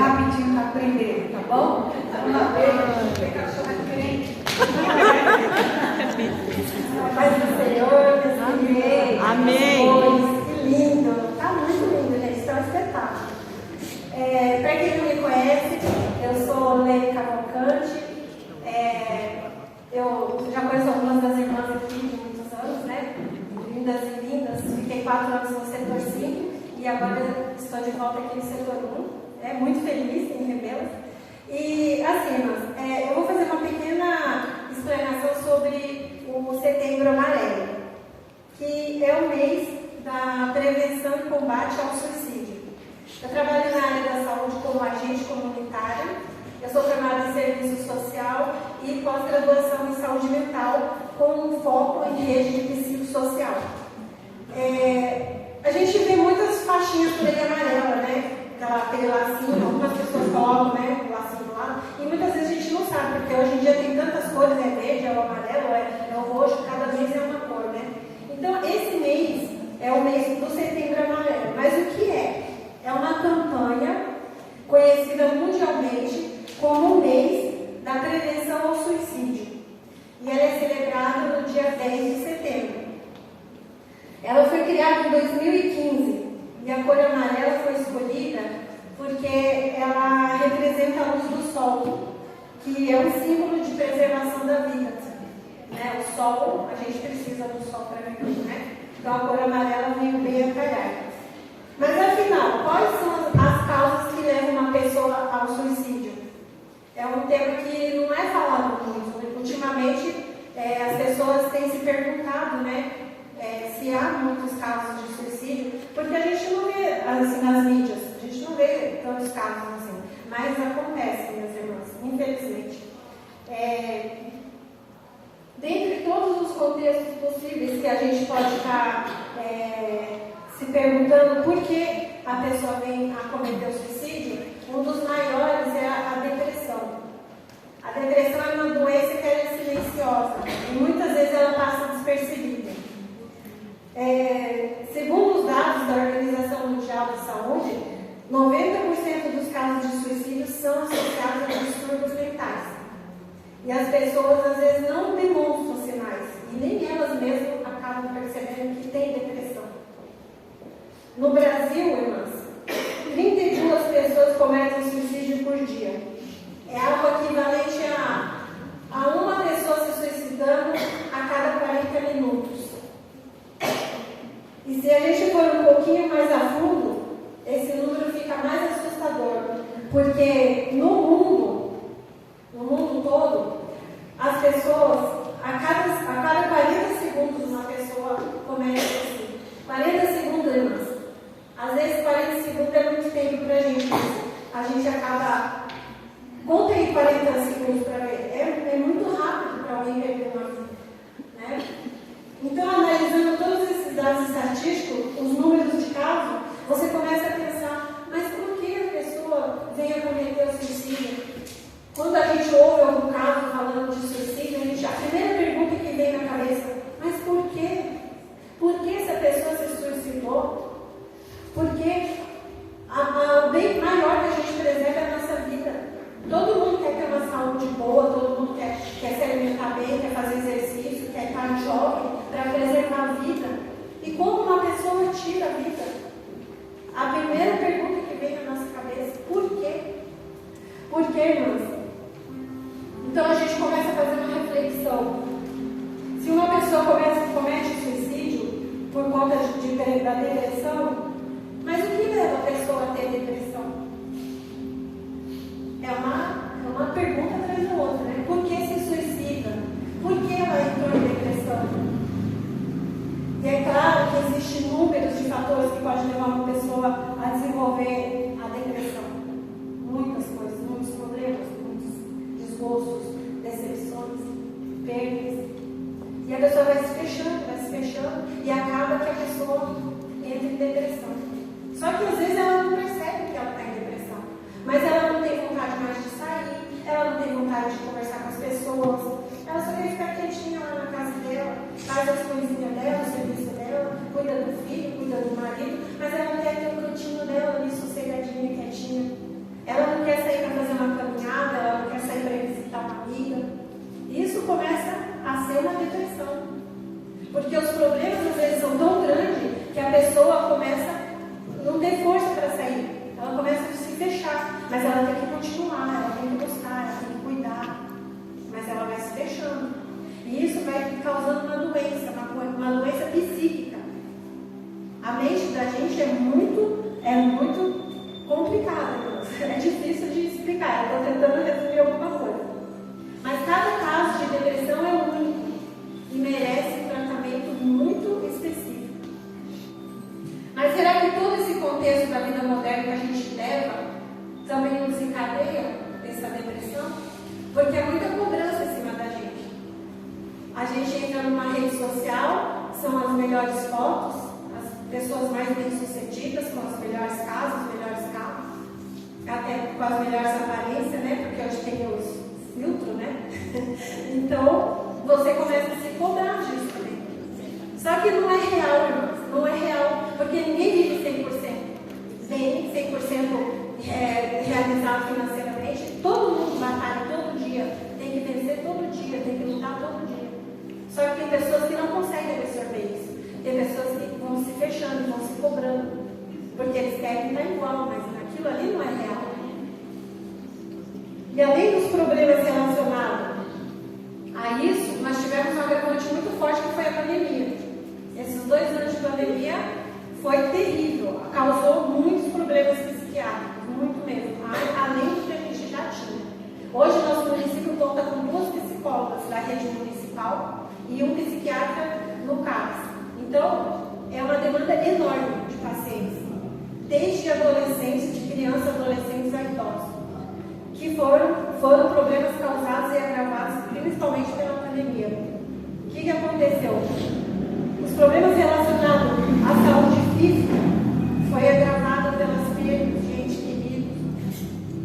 rapidinho para aprender, tá bom? Uma vez, tem cachorro diferente. Paz do Senhor, Deus. Amém. Que lindo. Tá muito lindo, gente. Isso é um espetáculo. Para quem não me conhece, eu sou Leila Cavalcante. Eu já conheço algumas das irmãs aqui de muitos anos, né? Lindas e lindas. Fiquei 4 anos no setor 5 e agora estou de volta aqui no setor 1. Muito feliz em revê-las. E assim, irmãs, eu vou fazer uma pequena explanação sobre o Setembro Amarelo, que é o mês da prevenção e combate ao suicídio. Eu trabalho na área da saúde como agente comunitária. Eu sou formada em serviço social e pós-graduação em saúde mental com foco em rede de psicossocial. A gente vê muitas faixinhas por aí amarela, né? Aquele lacinho, algumas pessoas colocam, né, o lacinho do lado, e muitas vezes a gente não sabe, porque hoje em dia tem tantas cores, é verde, é o amarelo, é o roxo, cada mês é uma cor, né? Então, esse mês é o mês do Setembro Amarelo. Mas o que é? É uma campanha conhecida mundialmente como o mês da prevenção ao suicídio. E ela é celebrada no dia 10 de setembro. Ela foi criada em 2015 e a cor amarela foi escolhida porque ela representa a luz do sol, que é um símbolo de preservação da vida. Né? O sol, a gente precisa do sol para viver, né? Então a cor amarela vem bem a calhar. Mas afinal, quais são as causas que levam uma pessoa ao suicídio? É um tema que não é falado muito. Ultimamente, as pessoas têm se perguntado, né, se há muitos casos de suicídio, porque a gente não vê assim nas mídias, a gente não vê tantos casos assim, mas acontece, minhas irmãs, infelizmente. Dentre todos os contextos possíveis que a gente pode estar se perguntando por que a pessoa vem a cometer o suicídio, um dos maiores é a depressão. A depressão é uma doença que é silenciosa e muitas vezes ela passa despercebida. Segundo os dados da Organização Mundial da Saúde, 90% dos casos de suicídio são associados a distúrbios mentais. E as pessoas às vezes não demonstram sinais e nem elas mesmas acabam percebendo que têm depressão. No Brasil, irmãs, 32 pessoas cometem suicídio por dia. É algo equivalente a uma pessoa se suicidando a cada 40 minutos. E se a gente for um pouquinho mais a fundo, esse número fica mais assustador. Porque no mundo todo, as pessoas, a cada 40 segundos, uma pessoa comete suicídio. 40 segundos, irmãs. Às vezes 40 segundos é muito tempo para a gente. A gente acaba. Conta aí 40 segundos para ver. É muito rápido para alguém perder uma vida. Né? Então, analisando todos esses dados estatísticos, os números de casos, você começa a pensar, mas por que a pessoa vem a cometer o suicídio? Quando a gente ouve algum caso falando de suicídio, a primeira pergunta que vem na cabeça, mas por quê? Por que essa pessoa se suicidou? Porque o bem maior que a gente preserva é a nossa vida. Todo mundo quer ter uma saúde boa, todo mundo quer se alimentar bem, quer fazer exercício, quer estar jovem para preservar a vida. E como uma pessoa tira a vida? A primeira pergunta que vem na nossa cabeça, por quê? Por quê, irmãs? Então a gente começa a fazer uma reflexão. Se uma pessoa comete suicídio por conta da depressão, mas o que leva a pessoa a ter depressão? É uma pergunta atrás da outra, né? Por que se suicida? Por que ela entrou em depressão? E é claro que existem números de fatores que podem levar uma pessoa a desenvolver a depressão. Muitas coisas, muitos problemas, muitos desgostos, decepções, perdas. E a pessoa vai se fechando, e acaba que a pessoa entra em depressão. Só que às vezes ela não percebe que ela está em depressão. Mas ela não tem vontade mais de sair, ela não tem vontade de conversar com as pessoas, ela só quer ficar quietinha lá na casa dela, faz as coisinhas dela, o serviço dela, cuida do filho, cuida do marido, mas ela não quer ter um cantinho dela ali sossegadinha, quietinha. Ela não mas ela tem que continuar, ela tem que buscar, ela tem que cuidar, mas ela vai se fechando. E isso vai causando uma doença psíquica. A mente da gente é muito complicada, é difícil de explicar, eu estou tentando resumir alguma coisa. Mas cada caso de depressão é único e merece um tratamento muito específico. Mas será que todo esse contexto da vida moderna que a gente leva também nos encadeia essa depressão? Porque é muita cobrança em cima da gente. A gente entra numa rede social, são as melhores fotos, as pessoas mais bem-sucedidas, com as melhores casas, os melhores carros, até com as melhores aparências, né? Porque hoje tem os filtros, né? Então, você começa a se cobrar disso também. Só que não é real, irmãos, não é real, porque ninguém vive 100% bem, 100% realizado financeiramente. Todo mundo batalha todo dia, tem que vencer todo dia, tem que lutar todo dia. Só que tem pessoas que não conseguem absorver isso. Tem pessoas que vão se fechando, vão se cobrando, porque eles querem estar igual, mas aquilo ali não é real. E além dos problemas relacionados a isso, nós tivemos um agravante muito forte que foi a pandemia. Esses 2 anos de pandemia foi terrível, causou muitos problemas psiquiátricos, muito mesmo, além do que a gente já tinha. Hoje nosso município conta com 2 psicólogas da rede municipal e um psiquiatra no CAPS. Então, é uma demanda enorme de pacientes, desde adolescentes, de crianças, adolescentes a idosos, que foram problemas causados e agravados principalmente pela pandemia. O que aconteceu? Os problemas relacionados à saúde física foi agravado pelas perdas de entes queridos.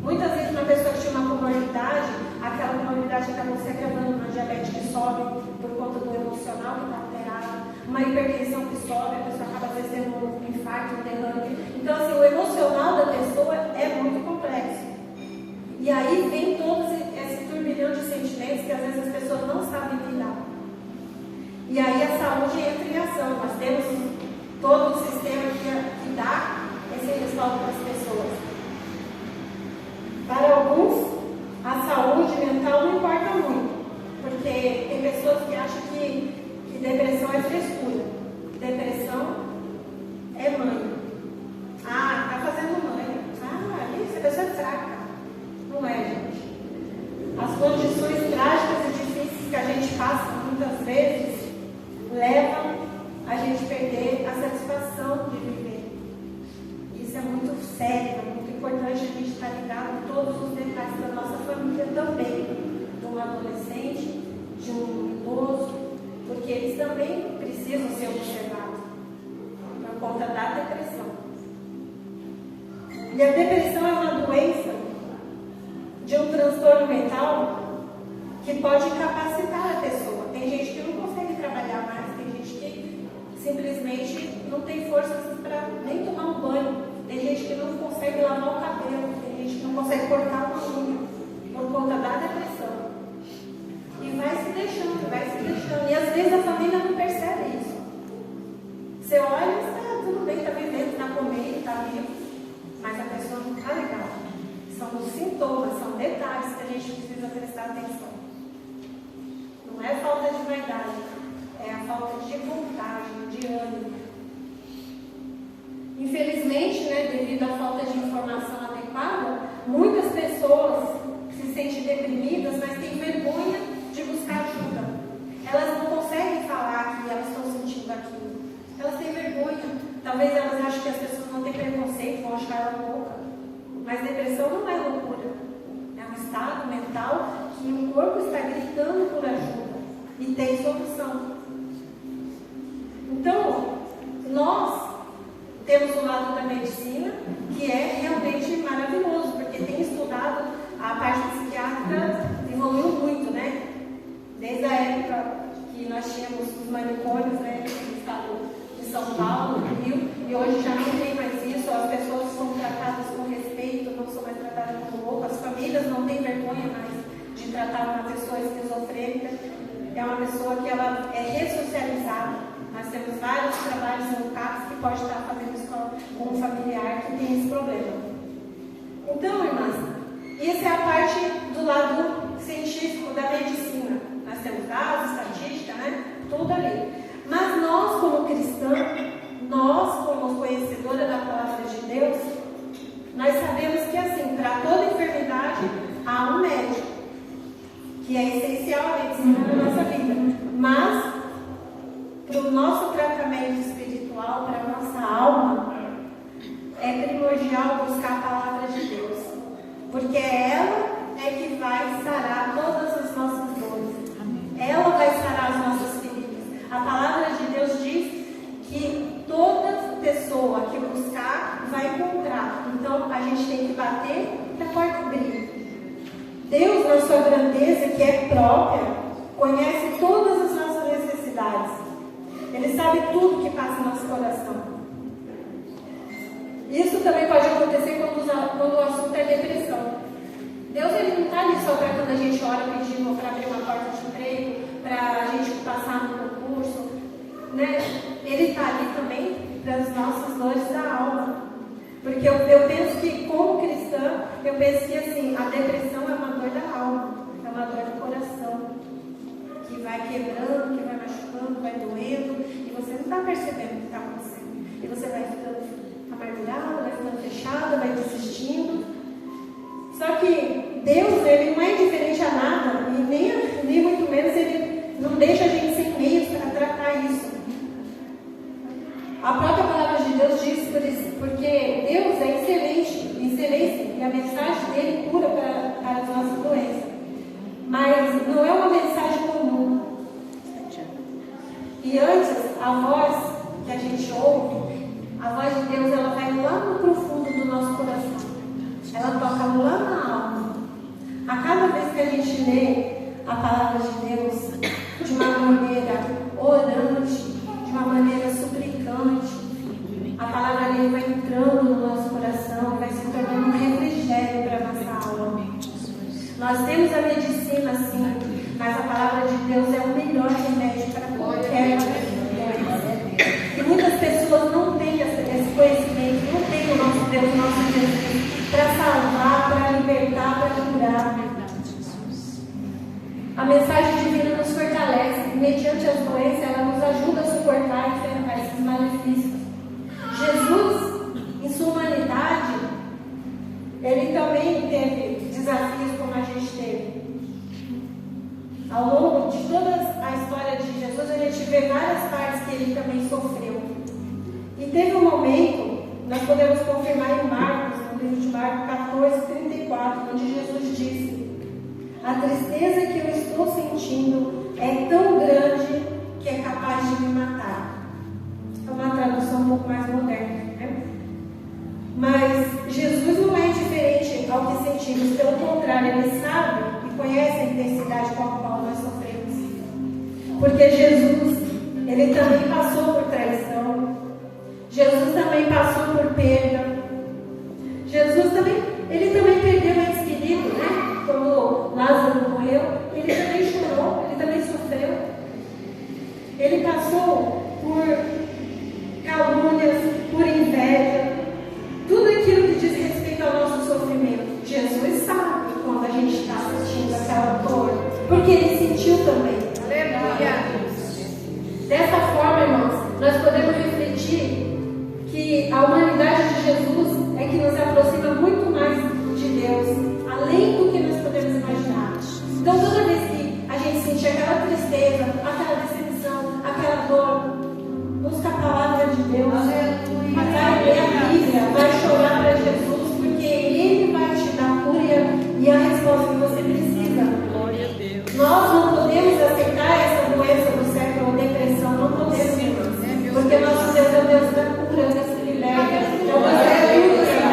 Muitas vezes uma pessoa que tinha uma comorbidade, aquela comorbidade acabou se agravando, uma diabetes que sobe por conta do emocional que está alterado, uma hipertensão que sobe, a pessoa acaba às vezes tendo um infarto, um derrame. Então, assim, o emocional da pessoa é muito complexo. E aí vem todo esse turbilhão de sentimentos que às vezes as pessoas não sabem lidar. E aí a saúde entra em ação. Nós temos todo o sistema que dá esse respaldo para as pessoas. Para alguns, a saúde mental não importa muito, porque tem pessoas que acham que depressão é frescura. Depressão é mãe. Ah, está fazendo mãe. Ah, isso, a pessoa é fraca. Não é, gente. As condições trágicas e difíceis que a gente passa muitas vezes levam a gente a perder a satisfação de viver. Isso é muito sério, é muito importante a gente estar ligado em todos os detalhes da nossa família também, de um adolescente, de um idoso, porque eles também precisam ser observados por conta da depressão. E a depressão é uma doença de um transtorno mental que pode incapacitar a pessoa. Tem gente que não consegue trabalhar mais, tem gente que simplesmente não tem forças para nem tomar um banho, tem gente que não consegue lavar o cabelo, tem gente que não consegue cortar uma unha por conta da depressão. E vai se deixando, vai se deixando. E às vezes a família não percebe isso. Você olha e está tudo bem, está vivendo, está comendo, está vivo, mas a pessoa não está legal. São os sintomas, são detalhes que a gente precisa prestar atenção. Não é falta de vaidade, é a falta de vontade, de ânimo. Infelizmente, devido à falta de informação adequada, muitas pessoas se sentem deprimidas, mas têm vergonha de buscar ajuda. Elas não conseguem falar que elas estão sentindo aquilo. Elas têm vergonha. Talvez elas achem que as pessoas vão ter preconceito, vão achar ela louca. Mas depressão não é loucura. É um estado mental que o corpo está gritando por ajuda e tem solução. Então, nós temos um lado da medicina que é realmente maravilhoso, porque tem estudado, a parte psiquiátrica evoluiu muito, né? Desde a época que nós tínhamos os manicômios, no estado de São Paulo, no Rio, e hoje já não tem mais isso, as pessoas são tratadas com respeito, não são mais tratadas como louco, as famílias não têm vergonha mais de tratar uma pessoa esquizofrênica, é uma pessoa que ela é ressocializada. Nós temos vários trabalhos no CAPS que pode estar fazendo isso com um familiar que tem esse problema. Então, irmãs, tudo ali. Mas nós, como cristãos, nós, como conhecedora da palavra de Deus, nós sabemos que, assim, para toda enfermidade, há um médico, que é essencial a medicina na nossa vida. Mas, para o nosso tratamento espiritual, para a nossa alma, é primordial buscar a palavra de Deus. Porque ela é que vai sarar todas as nossas dores. Ela vai sarar as nossas feridas. A palavra de Deus diz que toda pessoa que buscar vai encontrar. Então a gente tem que bater para a porta abrir. Deus, na sua grandeza, que é própria, conhece todas as nossas necessidades. Ele sabe tudo que passa no nosso coração. Isso também pode acontecer quando o assunto é depressão. Deus, ele não está ali só para quando a gente ora pedindo para abrir uma porta de emprego, para a gente passar no concurso, né? Ele está ali também para as nossas dores da alma. Porque eu penso que, como cristã, eu penso que assim, a depressão é uma dor da alma, é uma dor do coração, que vai quebrando, que vai machucando, vai doendo, e você não está percebendo o que está acontecendo. E você vai ficando amargurada, vai ficando fechada, vai desistindo. Só que Deus, ele não é indiferente a nada, e nem muito menos ele não deixa a gente sem meios para tratar isso. A própria palavra de Deus diz porque Deus é excelência, e a mensagem dele cura para as nossas doenças. Mas não é uma mensagem comum. E antes, a voz que a gente ouve, a voz de Deus, ela vai lá no profundo do nosso coração. Ela toca lá na alma. A cada vez que a gente lê a palavra de Deus de uma maneira orante, de uma maneira suplicante, a palavra dele vai entrando no nosso coração, vai se tornando um refrigério para a nossa alma. Nós temos a medicina, sim, mas a palavra de Deus é o melhor remédio para qualquer doença. E muitas pessoas não têm esse conhecimento, não têm o nosso Deus, o nosso Jesus, para salvar, para libertar, para curar. A mensagem divina nos fortalece, e mediante as doenças, ela nos ajuda a suportar e enfrentar esses malefícios. Jesus, em sua humanidade, ele também teve desafios como a gente teve. Ao longo de toda a história de Jesus, a gente vê várias partes que ele também sofreu. E teve um momento, nós podemos confirmar em Marcos, no livro de Marcos 14:34, onde Jesus disse: a tristeza que eu estou sentindo é tão grande que é capaz de me matar. É uma tradução um pouco mais moderna, né? Mas Jesus não é indiferente ao que sentimos, pelo contrário, ele sabe e conhece a intensidade com a qual nós sofremos. Porque Jesus, ele também passou por traição, Jesus também passou por perda, Jesus também, ele também perdeu ente querido, né? Quando Lázaro morreu, ele também chorou, ele também sofreu. Ele passou por calúnias, por inveja, tudo aquilo que diz respeito ao nosso sofrimento. Jesus sabe quando a gente está assistindo aquela dor, porque ele sentiu também. Aleluia! Dessa forma, irmãos, nós podemos refletir que a humanidade de Jesus é que nos aproxima muito mais de Deus, além do que nós podemos imaginar. Então, toda vez que a gente sentir aquela tristeza, aquela decepção, aquela dor, busca a palavra de Deus, vai ler a Bíblia, vai chorar para Jesus, porque Ele vai te dar cura e a resposta que você precisa. Glória a Deus. Nós não podemos aceitar essa doença do século, a depressão, não podemos, irmãos, porque nosso Deus é o Deus da cura, Deus que liberta, é o Deus da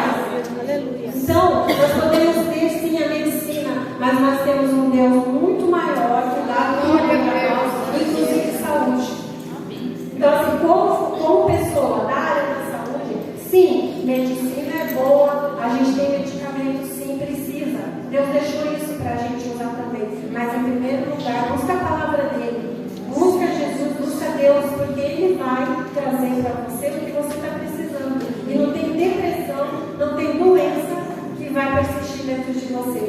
cura. Então, nós podemos ter sim a medicina, mas nós temos um Deus muito maior que dá cura para nós, inclusive saúde. Então, assim, como pessoa da área da saúde, sim, medicina é boa, a gente tem medicamento, sim, precisa. Deus deixou isso para a gente usar também. Mas, em primeiro lugar, busca a palavra dele. Busca Jesus, busca Deus, porque Ele vai trazer para você o que você está precisando. E não tem depressão, não tem doença que vai persistir dentro de você.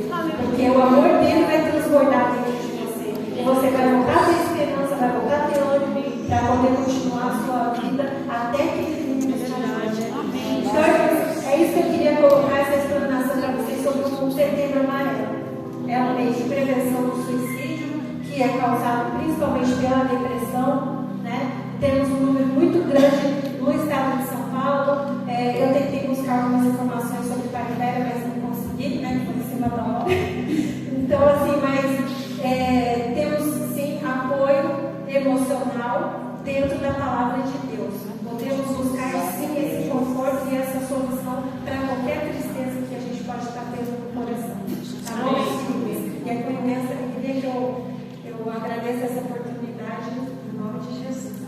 Porque o amor dele vai transbordar dentro de você. E você vai voltar a ter esperança, vai voltar a ter ânimo. poder continuar a sua vida até que ele venha nos ajude. Então, é isso que eu queria colocar essa explanação para vocês sobre o Setembro Amarelo. É um mês de prevenção do suicídio, que é causado principalmente pela depressão, né? Temos um número muito grande no estado de São Paulo. Eu tentei buscar algumas informações sobre Paribéria, mas não consegui, né? Foi em cima da hora. Então, assim, mas temos sim apoio emocional dentro da palavra de Deus. Podemos buscar sim esse conforto e essa solução para qualquer tristeza que a gente pode estar tendo no coração. Tá bom? E é com imensa alegria que eu agradeço essa oportunidade no nome de Jesus.